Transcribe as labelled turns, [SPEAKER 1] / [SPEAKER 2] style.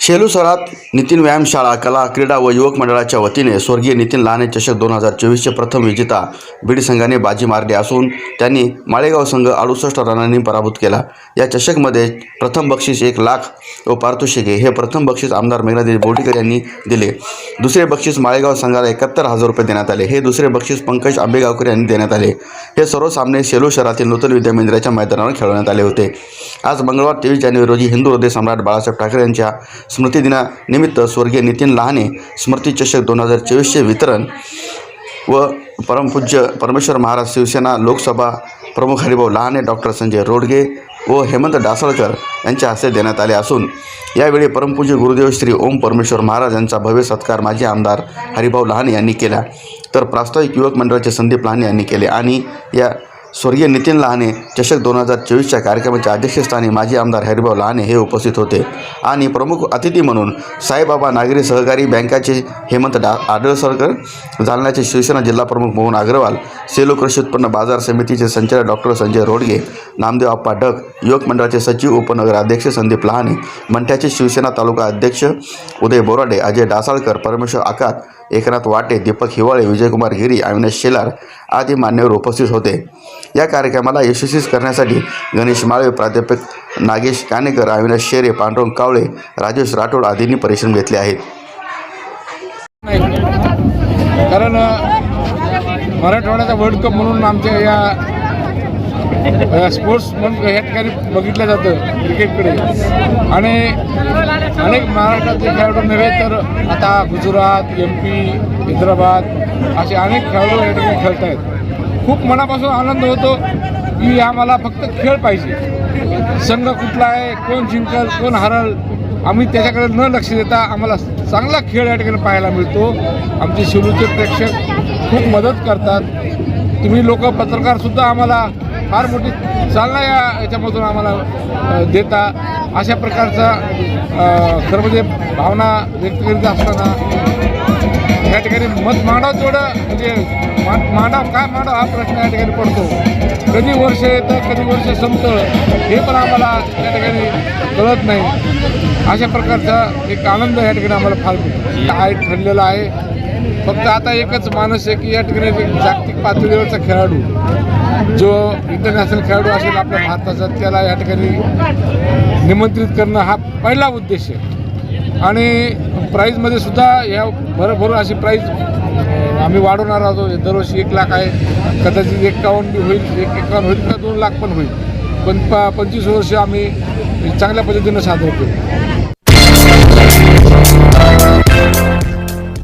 [SPEAKER 1] शेलू शहरात नितीन व्यायामशाळा कला क्रीडा व युवक मंडळाच्या वतीने स्वर्गीय नितीन लहाने चषक 2024चे प्रथम विजेता बीड संघाने बाजी मारली असून त्यांनी माळेगाव संघ 68 रनांनी पराभूत केला। या चषकमध्ये प्रथम बक्षीस 1 लाख व पारितोषिके हे प्रथम बक्षीस आमदार मेघनादेवी बोर्डीकर यांनी दिले। दुसरे बक्षीस माळेगाव संघाला 71,000 रुपये देण्यात आले। हे दुसरे बक्षीस पंकज आंबेगावकर यांनी देण्यात आले। हे सर्व सामने शेलू शहरातील नूतन विद्या मंदिराच्या मैदानावर खेळवण्यात आले होते। आज मंगळवार 23 जानेवारी रोजी हिंदू हृदय सम्राट बाळासाहेब ठाकरे यांच्या स्मृतिदिनानिमित्त स्वर्गीय नितीन लहाने स्मृती चषक 2024चे वितरण व परमपूज्य परमेश्वर महाराज शिवसेना लोकसभा प्रमुख हरिभाऊ लहाने, डॉक्टर संजय रोडगे व हेमंत डासळकर यांच्या हस्ते देण्यात आले असून यावेळी परमपूज्य गुरुदेव श्री ओम परमेश्वर महाराज यांचा भव्य सत्कार माजी आमदार हरिभाऊ लहाने यांनी केला, तर प्रास्ताविक युवक मंडळाचे संदीप लहाने यांनी केले। आणि या स्वर्गीय नितीन लहाने चषक 2024च्या कार्यक्रमाच्या अध्यक्षस्थानी माजी आमदार हरिभाऊ लहाने हे उपस्थित होते आणि प्रमुख अतिथी म्हणून साईबाबा नागरी सहकारी बँकाचे हेमंत आडळसरकर, जालन्याचे शिवसेना जिल्हा प्रमुख मोहन अग्रवाल, सेलू कृषी उत्पन्न बाजार समितीचे संचालक डॉक्टर संजय रोडगे, नामदेव आप्पा डक, युवक मंडळाचे सचिव उपनगराध्यक्ष संदीप लहाने, मंठ्याचे शिवसेना तालुका अध्यक्ष उदय बोराडे, अजय डासाळकर, परमेश्वर आकात, एकनाथ वाटे, दीपक हिवाळे, विजयकुमार गिरी, अविनाश शेलार आदी मान्यवर उपस्थित होते। या कार्यक्रमाला यशस्वी करण्यासाठी गणेश माळवे, प्राध्यापक नागेश कानेकर, अविनाश शेरे, पांडुरंग कावळे, राजेश राठोड आदींनी परिश्रम घेतले आहेत।
[SPEAKER 2] कारण मराठवाड्याचा वर्ल्ड कप म्हणून आमच्या या स्पोर्ट्स म्हणून या ठिकाणी बघितलं जातं क्रिकेटकडे आणि अनेक महाराष्ट्रातले खेळाडू नव्हे तर आता गुजरात, MP, हैदराबाद असे अनेक खेळाडू या ठिकाणी खेळत आहेत। खूप मनापासून आनंद होतो की आम्हाला फक्त खेळ पाहिजे। संघ कुठला आहे, कोण जिंकल, कोण हरल, आम्ही त्याच्याकडे न लक्ष देता आम्हाला चांगला खेळ या ठिकाणी पाहायला मिळतो। आमचे शेलूचे प्रेक्षक खूप मदत करतात। तुम्ही लोक पत्रकारसुद्धा आम्हाला फार मोठी चालना याच्यामधून आम्हाला देता। अशा प्रकारचा खरं म्हणजे भावना व्यक्त करीत असताना या ठिकाणी मत मांडावं तेवढं म्हणजे मांडाव काय मांडाव हा प्रश्न या ठिकाणी पडतो। कधी वर्ष येतं, कधी वर्ष संपतं हे पण आम्हाला या ठिकाणी कळत नाही। अशा प्रकारचा एक आनंद या ठिकाणी आम्हाला फार काय ठरलेला आहे। फक्त आता एकच मानस आहे की या ठिकाणी जागतिक पातळीवरचा खेळाडू जो इंटरनॅशनल खेळाडू असेल आपल्या भारताचा त्याला या ठिकाणी निमंत्रित करणं हा पहिला उद्देश आहे। आणि प्राईजमध्ये सुद्धा या भरभरून अशी प्राईज आम्ही वाढवणार आहोत। दरवर्षी 1 लाख आहे, कदाचित 51 बी होईल, 51 होईल का 2 लाख पण होईल, पण 25 वर्ष आम्ही चांगल्या पद्धतीनं साजरा केलं।